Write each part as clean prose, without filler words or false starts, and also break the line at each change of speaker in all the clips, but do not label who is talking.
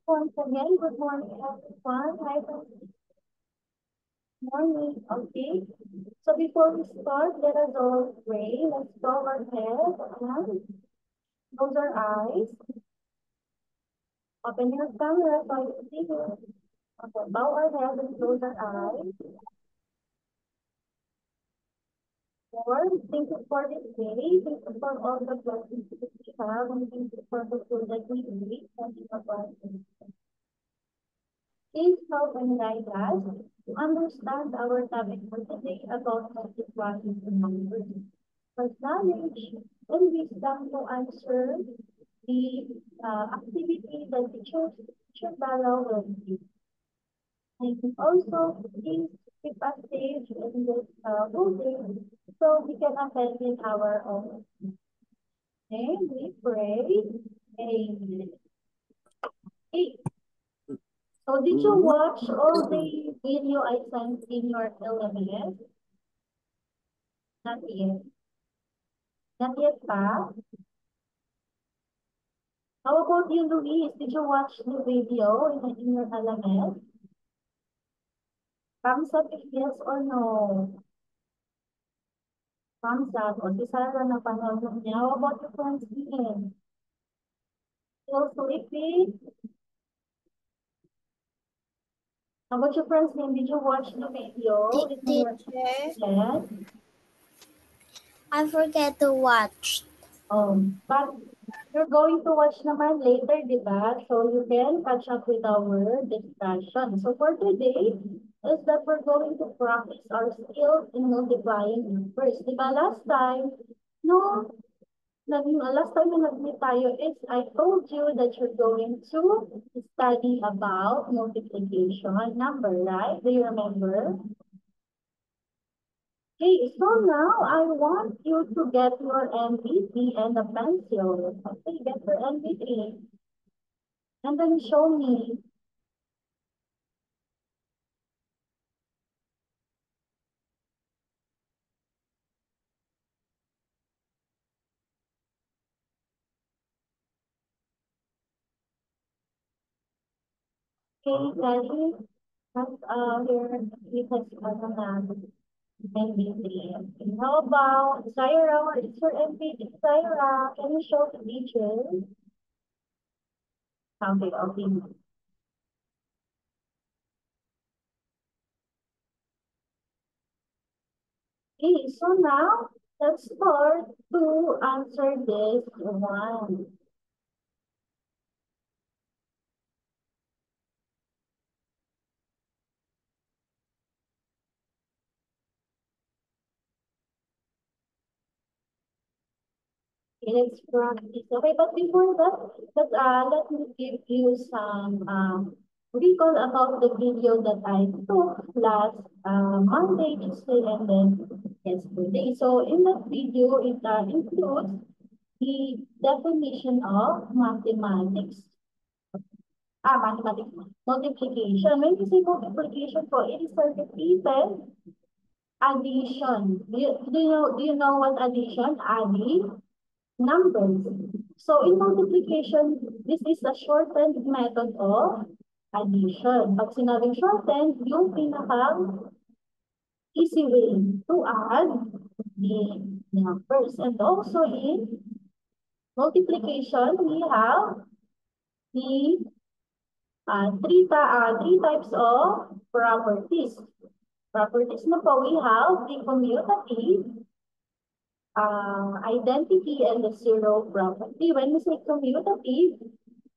Once again, good morning, everyone. Hi, good morning. Okay. So before we start, let us all pray. Let's bow our head and close our eyes. Open your camera so you can see you. Okay, bow our head and close our eyes. Lord, thank you for this day. Thank you for all the blessings that we have, and thank you for the food that we eat. Thank you for blessing. Please help and guide us to understand our topic for today about multiplying the numbers. For knowledge and wisdom to answer the activity that teacher Bala will do. And also, please keep us safe in this whole day so we can attend in our own. Okay, we pray. Amen. Okay. So did you watch all the video I sent in your LMS? Not yet. Not yet pa? How about you, Luis? Did you watch the video in your LMS? Thumbs up if yes or no. Thumbs up. O, si Sarah napanood niya. How about your friends here? Still sleepy? How about your friends name? Did you watch the video?
Teacher,
Yes.
I forget to watch.
But you're going to watch naman later, di ba? So you can catch up with our discussion. So for today, is that we're going to practice our skills in multiplying numbers. Di ba last time, no, last time na nag-meet tayo is I told you that you're going to study about multiplication number, right? Do you remember? Okay, so now I want you to get your MVP and a pencil. Okay, get your MVP. And then show me. Okay, Daddy, here you can start on MVP. Okay, how about Zaira? Where is your MVP? Zaira, can you show the teacher? Okay, okay. Okay, so now let's start to answer this one. Let's practice. Okay, but before that, let me give you some recall about the video that I took last Monday, Tuesday, and then yesterday. So in that video, it includes the definition of mathematics. Mathematics. Multiplication. When you say multiplication po, it is repeated addition. Do you know what addition? Adding numbers. So in multiplication, this is a shortened method of addition. Pag sinabing shortened, yung pinaka easy way to add the numbers. And also in multiplication, we have the three types of properties. Properties na po, we have the commutative, identity, and the zero property. When we say commutative,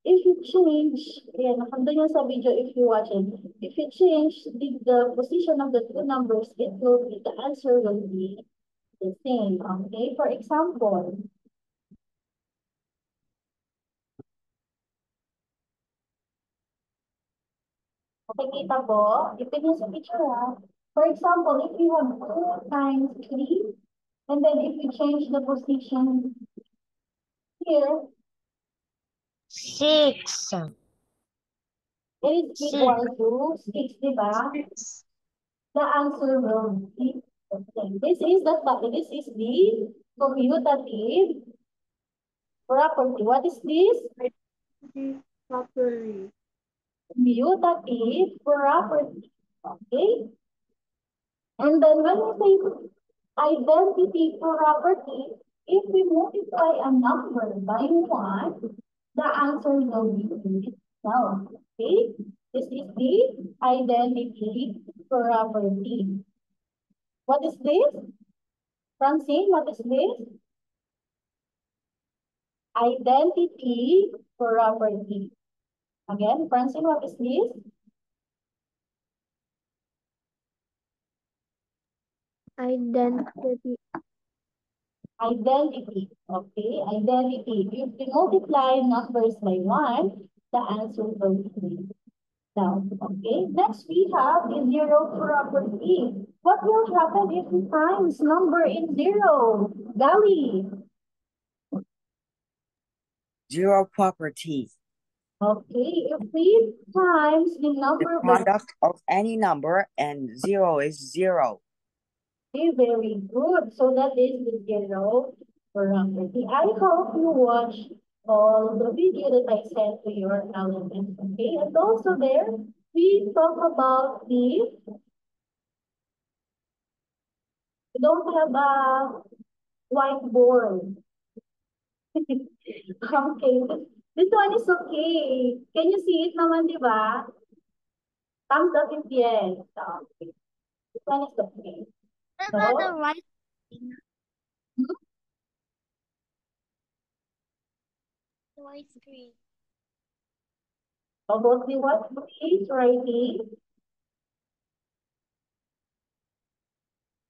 if you change, ayan, nakanda nyo sa video if you watch it, if you change the position of the two numbers, the answer will be the same. Okay, for example, makikita po, ipin nyo sa picture ha. For example, if you have 2 times 3, and then if you change the position here,
6.
it is equal to 6, di ba? The answer will be the same. This is the commutative property. What is this?
Properly.
commutative property. Okay? And then when we say identity property, if we multiply a number by 1, the answer will be itself. Okay? This is the identity property. What is this? Francine, what is this? Identity property. Again, Francine, what is this?
Identity.
Identity. Okay, identity. If we multiply numbers by 1, the answer will be down. Okay, next we have the zero property. What will happen if we times number in zero? Gali.
Zero property.
Okay, if we times the
The
number by
product of any number and 0 is 0.
okay, very good. So that is the zero property. I hope you watch all the video that I sent to your elements. Okay, and also there we talk about the we don't have a whiteboard. Okay, this one is okay. Can you see it naman, di ba? Thumbs up if yes. Okay. This one is okay.
What
So,
about the right?
hmm?
The white screen.
About the what is writing?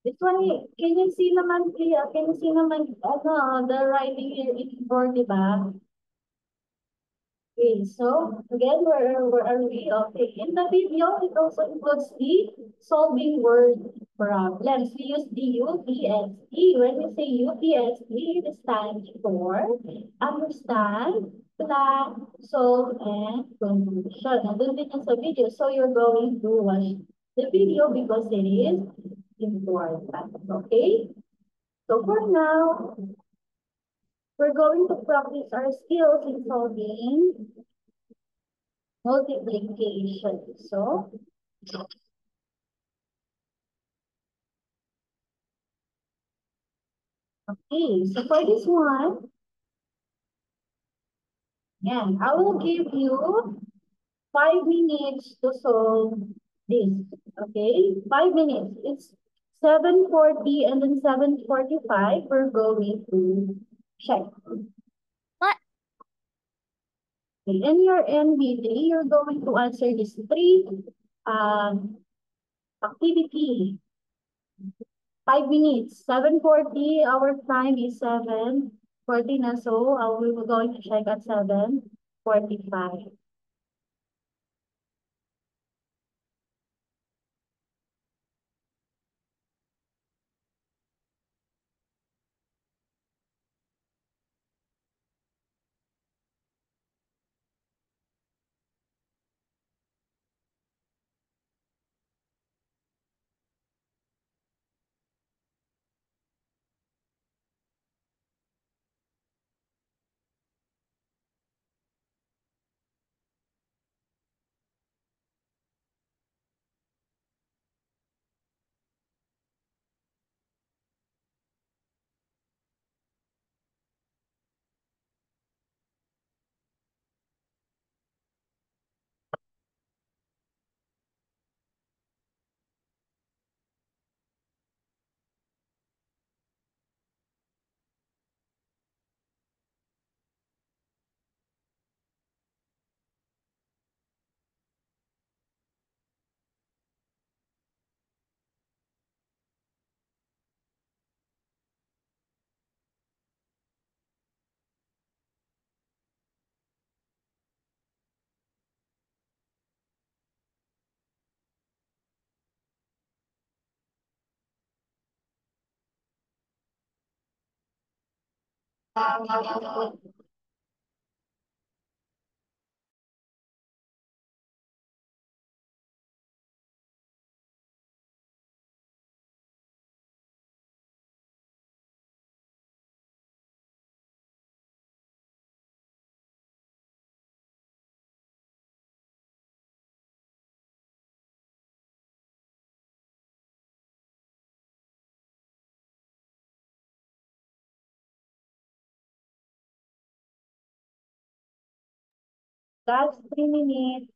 This one, can you see naman, Clea? Can you see naman, ano, the writing here in board, di ba? Okay, so again, where are we? Okay, in the video, it also includes the solving word problems. We use the UPST. When we say UPST, it stands for understand, plan, solve, and conclusion. Nandun din yan sa video, so you're going to watch the video because it is important. Okay? So for now, we're going to practice our skills in solving multiplication. So, okay, so for this one, and I will give you 5 minutes to solve this. Okay, 5 minutes. It's 7:40 and then 7:45. We're going to check.
What?
Okay, in your NB3, you're going to answer these three activity. 5 minutes. 7:40. Our time is 7:40 na. So, we will going to check at 7:45. That's 3 minutes.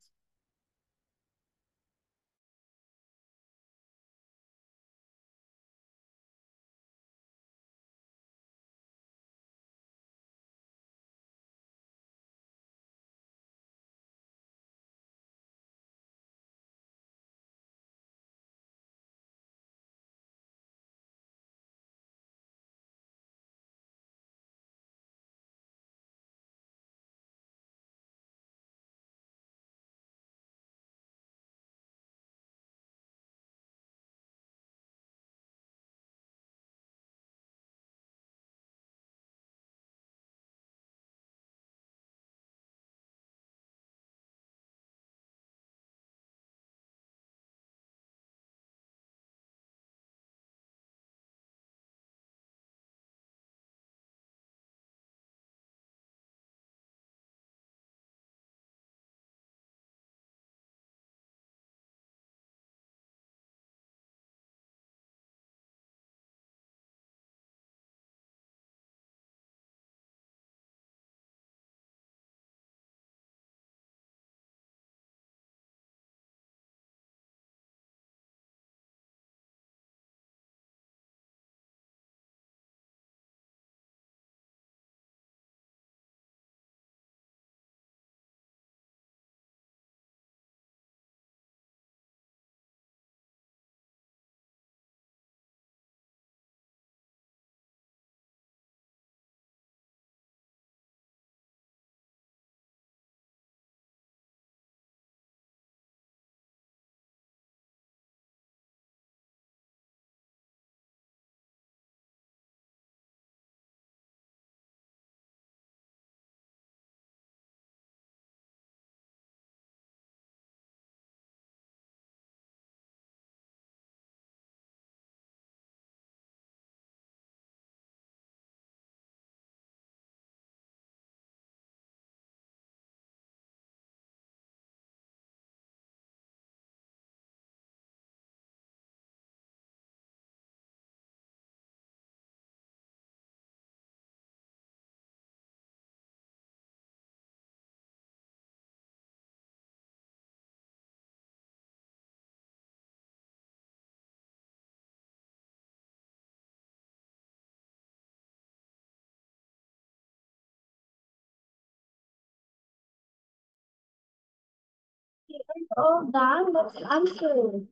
All done. Let's answer.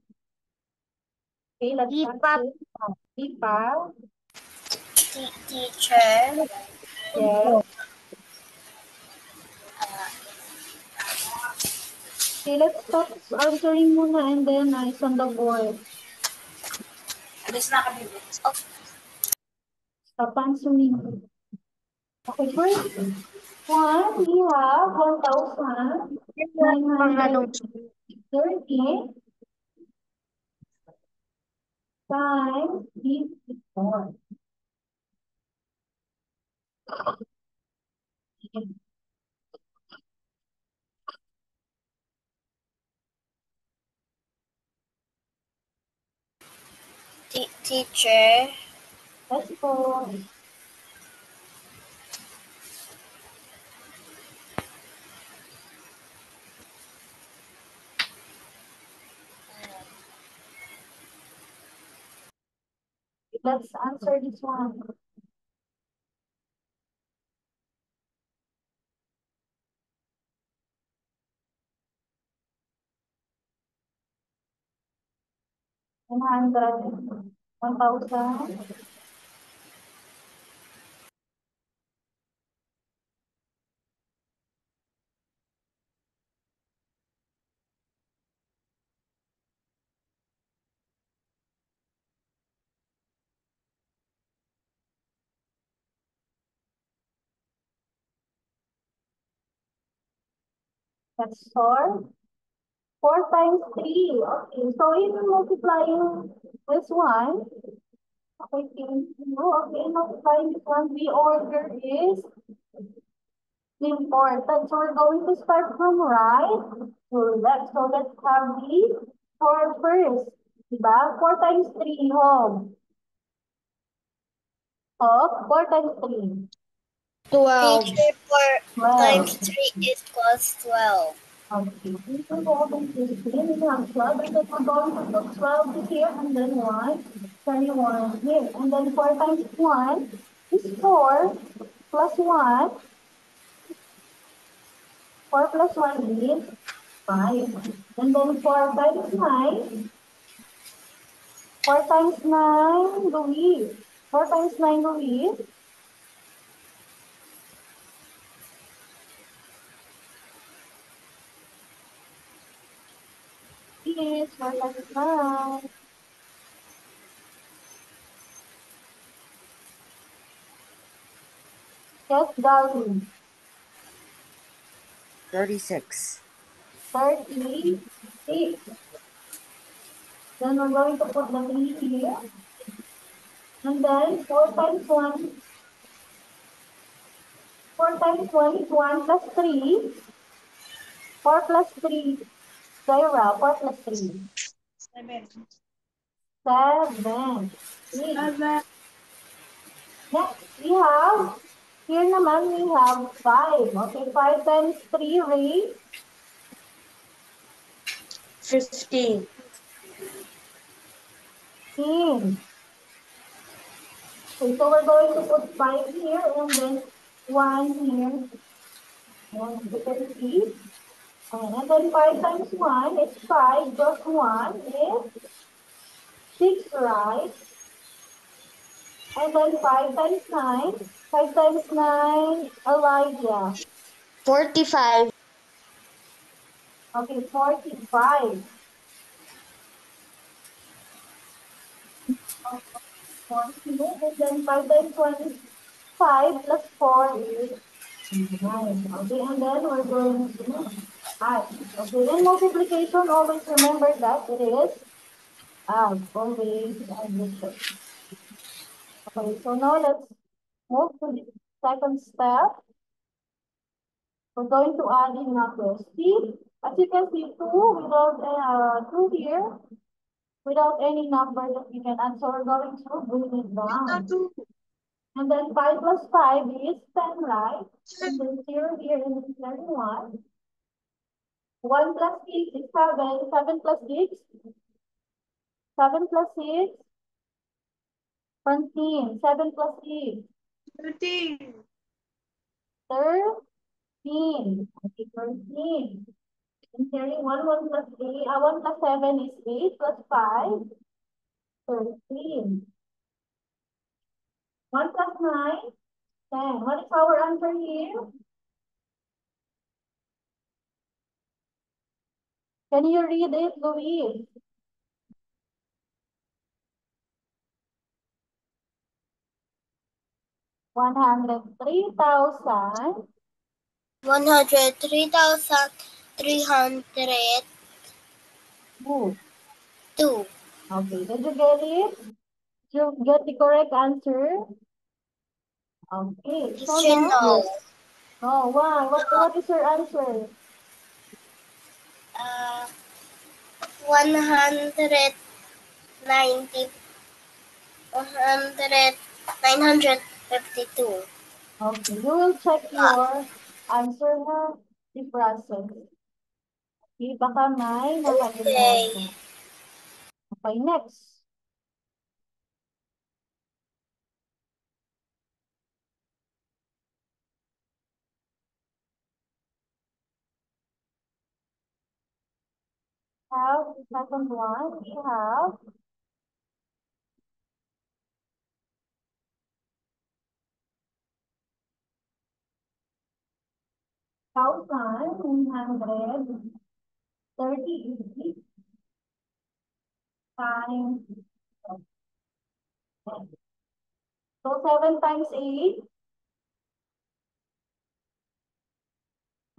Okay, let's
Ipa,
answer. Ipa.
teacher.
Yes. Okay, let's stop answering muna and then it's on the board. Stop answering. Okay, first one, we have 1,930 times 54.
Teacher.
Let's go. Let's answer this one. One hundred, 1,000. Let's solve. 4 times 3. Okay, so in multiplying this one, okay, in multiplying this one, the order is important. So we're going to start from right to left. So let's have the 4 first. Diba? 4 times 3 home. Of 4 times 3.
12.
Teacher, 4 times
12.
3 equals 12.
Okay, we will go over to 16. We have 12, and then we're going to put 12 here, and then 1, 21 here. And then 4 times 1 is 4, plus 1. 4 plus 1 is 5. And then 4 times 9. 4 times 9, Louise. 4 times 9, Louise. Is 4 times 9. Yes, darling.
36.
36. Then we're going to put the 3 here. And then 4 times 1. 4 times 1 is 1 plus 3. 4 plus 3. Sarah, 4 plus 3. 7. 7. Next, we have, here naman we have 5. Okay, 5 times 3, Ray.
15.
15. Okay, so we're going to put 5 here and then 1 here. And you can see. And then 5 times 1 is 5 plus 1 is 6, right? And then 5 times 9. 5 times 9, Elijah.
45.
Okay, 45. 40. And then 5 times 1 is 5 plus 4 is 9. Okay, and then we're going to add. Okay, in multiplication, always remember that it is always addition. Okay, so now let's move to the second step. We're going to add in numbers. See, as you can see, 2 without 2 here, without any number that we can add. So we're going to bring it down. And then 5 plus 5 is 10, right? And then 0 here and then 1. 1 plus 6 is 7. 7 plus 6. 7 plus 6. 13. 7 plus 6.
13.
13. Okay, 13. And carrying 1 plus 3. 1 plus 7 is 8 plus 5. 13. 1 plus 9. 10. What is our answer here? Can you read it, Louise? 103,000.
103,302.
Okay, did you get it? Did you get the correct answer? Okay, so
Teacher,
now,
no.
oh, why? What is your answer?
190, 952.
Okay, you will check your answer na the process. Okay, baka may
Okay.
nakalimutan. Okay, next. Have the second one, we have 1,138 times 10. So 7 times 8,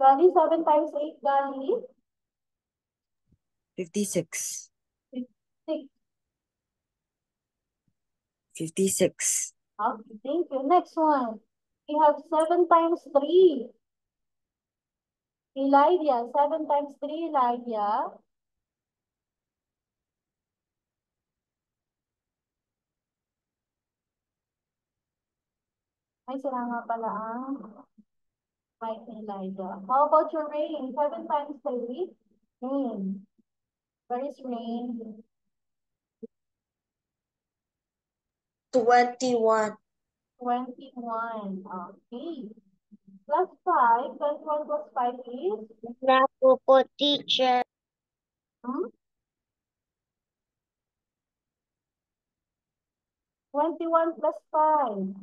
Gali, 7 times 8, Gali,
56.
56.
56.
Okay, thank you. Next one. We have 7 times 3. Elijah, 7 times 3, Elijah. Ay, sila nga pala ang Mike ni Elijah. How about your rain? 7 times 3? Rain. Where is rain?
21.
21. Okay. Plus 5. 21 plus 5 is?
Napo po, teacher.
Hmm? 21 plus 5.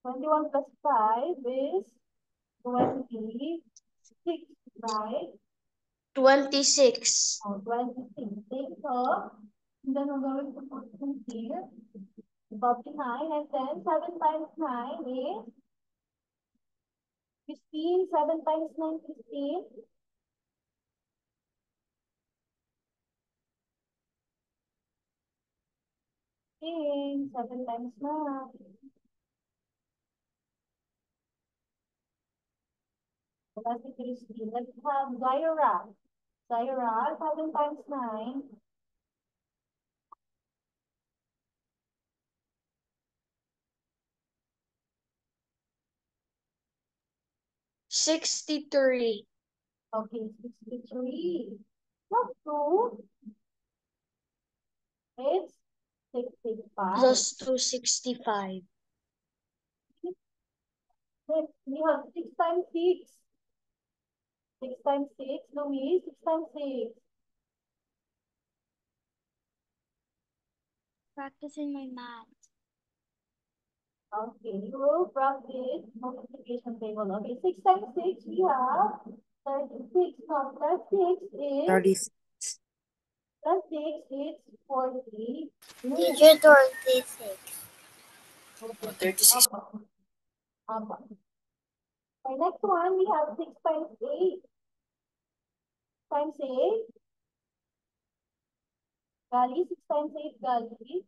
21 plus 5 is 26, right?
26.
26. So, then we're going to put them here. Above the 9 and then 7 times 9 is 15. 7 times 9 is 15. 7 times 9. That's the 16. Let's have Zaira. Zaira, 7 times 9.
63.
Okay, 63. Plus 2. It's 65.
Plus 2, 65.
Next, we have 6 times 6. 6 times 6, Louise, 6 times 6.
Practicing my math.
Okay, you will practice multiplication table. Okay, 6 times 6, we have 36. Now, plus 6 is,
36.
plus 6 is 40.
Teacher, 26.
Okay,
36.
Apa. Okay, next one, we have 6 times 8. Times 8. Gali, 6 times 8, Gali.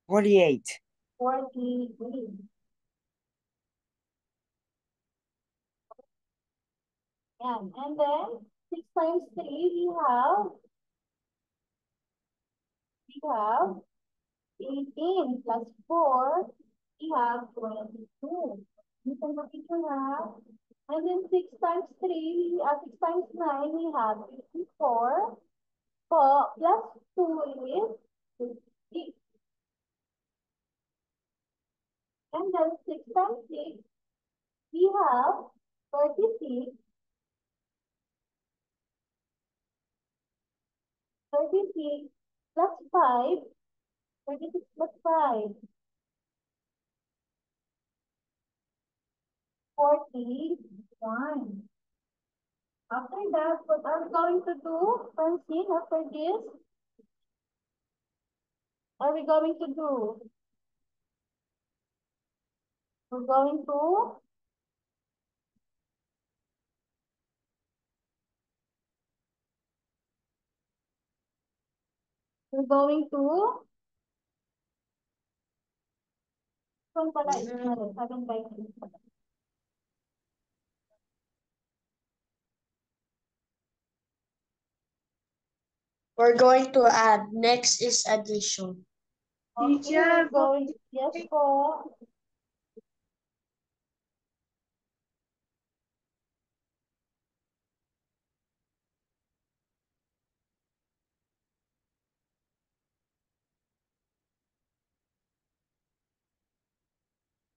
48.
43. And then 6 times 3, we have 18 plus 4, we have 22. You can repeat your. And then 6 times 3, 6 times 9, we have 54. 4 plus 2 is 50. And then 6 times 6, we have 36. 36 plus 5. 36 plus 5. 41. After that, what are we going to do, Francine, after this? What are we going to do? We're going to we're going to kung pala is 7 by 3.
We're going to add. Next is addition.
Okay, we're going, yes po.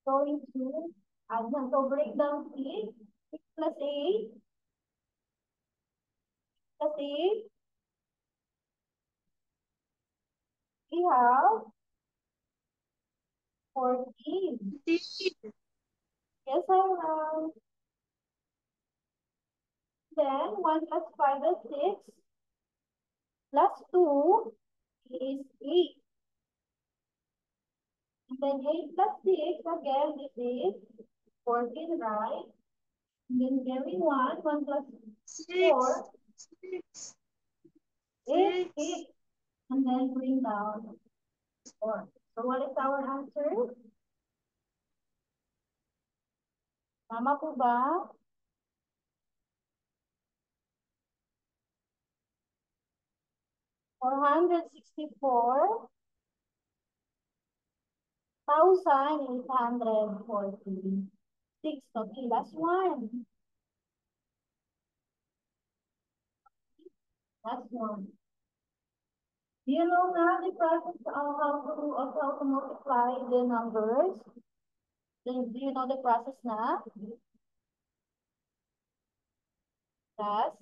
Going to add na. So break down 6. 6 plus 8. Plus 8. We have 14. Yes, I have. Then 1 plus 5 is 6. Plus 2 is 8. And then 8 plus 6, again, this is 14, right? And then carry 1 plus 4 is 6. And then bring down 4. So what is our answer? Tama po ba? 464,846. Okay, last one. Last one. Do you know now the process of how to multiply the numbers? Do you know the process na? Yes.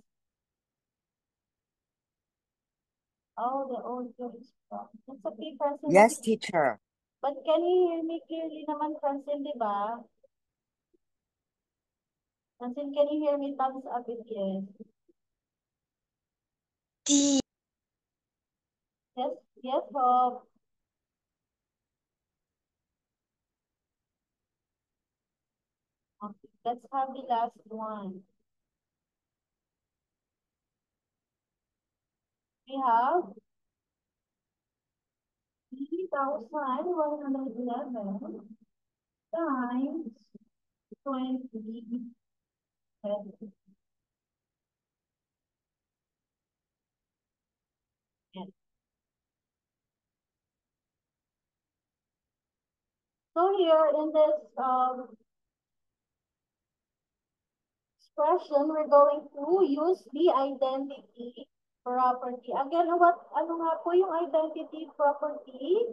Oh, the audio is wrong. It's okay, Francine.
Yes, teacher.
But can you hear me clearly naman, Francine, di ba? Francine, can you hear me? Thumbs up if yes.
T.
Yes, yes, Bob. Okay, let's have the last one. We have 3,111 times 27. Yes. So here in this expression, we're going to use the identity property. Again, ano nga po yung identity property?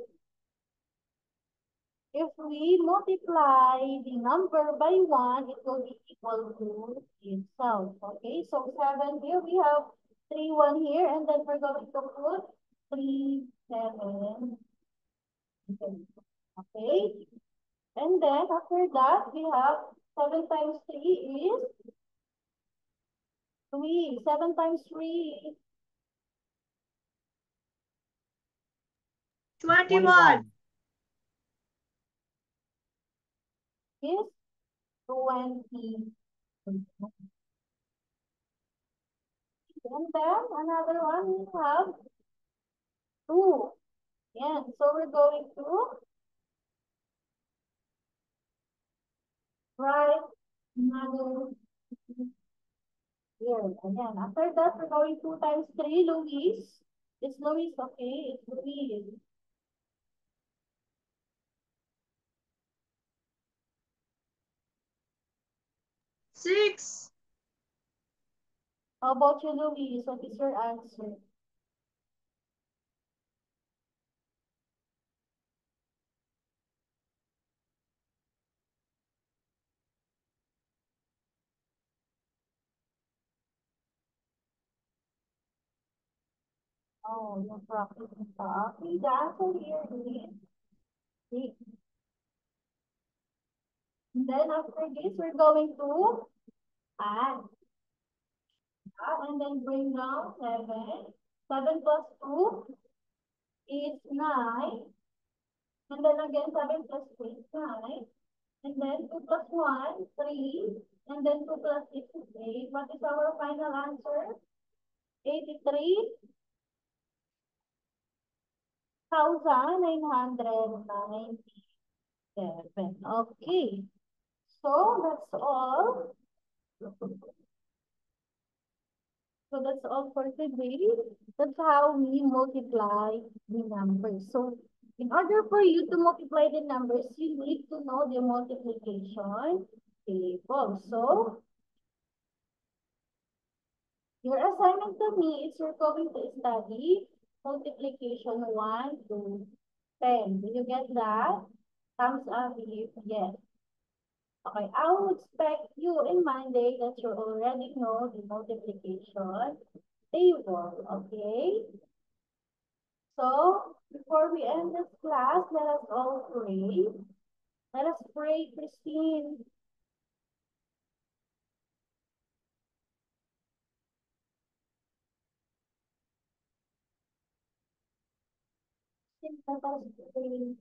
If we multiply the number by 1, it will be equal to itself. Okay, so 7 here, we have 3, 1 here, and then we're going to put 3, 7. Okay, and then after that, we have 7 times 3 is 3. 7 times 3
21.
is 20. And then another one, we have 2. Yeah, so we're going to write another here. Again, after that, we're going 2 times 3, Luis. It's Luis, okay? It's Luis.
Six.
How about you, Luis? What is your answer? Oh, no practice pa. Okay, the answer here is 6. And then after this, we're going to add. And then bring down 7. 7 plus 2 is 9. And then again, 7 plus 2 is 9. And then 2 plus 1, 3. And then 2 plus 6 is 8. What is our final answer? 83,997. Okay. So that's all. So that's all for today. That's how we multiply the numbers. So in order for you to multiply the numbers, you need to know the multiplication table. So your assignment to me is you're going to study multiplication 1 to 10. Do you get that? Thumbs up if yes. Okay, I will expect you in Monday that you already know the multiplication table. Okay? So, before we end this class, let us all pray. Let us pray, Christine. Let us pray.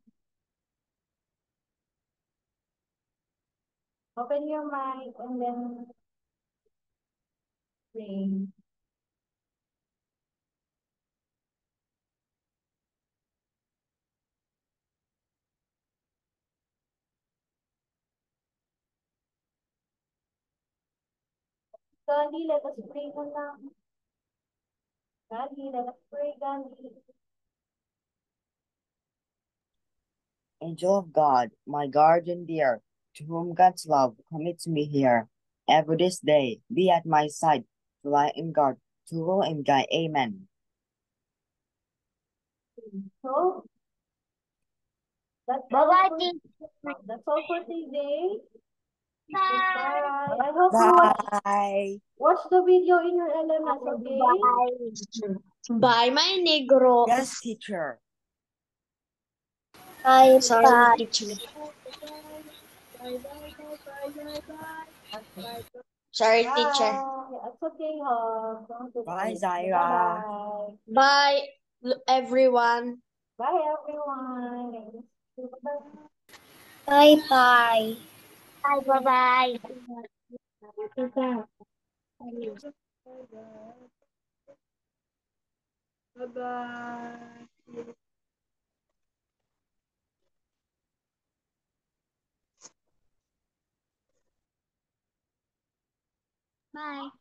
Open your mic and then pray. Daddy, let us pray na lang. Gandhi, let us pray, Gandhi.
Angel of God, my guardian dear, to whom God's love commits me here, ever this day be at my side, to lie in guard, to rule and guide. Amen.
So, that's all
Bye-bye,
for,
teacher.
that's all for today.
Bye.
Goodbye. I hope you
Bye.
watch the video in your LMS, okay?
Bye.
Bye, my negro.
Yes, teacher.
Bye.
Sorry,
Bye.
teacher.
Okay.
Sorry, teacher.
Bye. It's okay, Hog. Don't
Bye,
worry.
Zaira.
Bye-bye.
Bye, everyone.
Bye, everyone. Bye-bye.
Bye-bye. Bye. Bye-bye. Bye.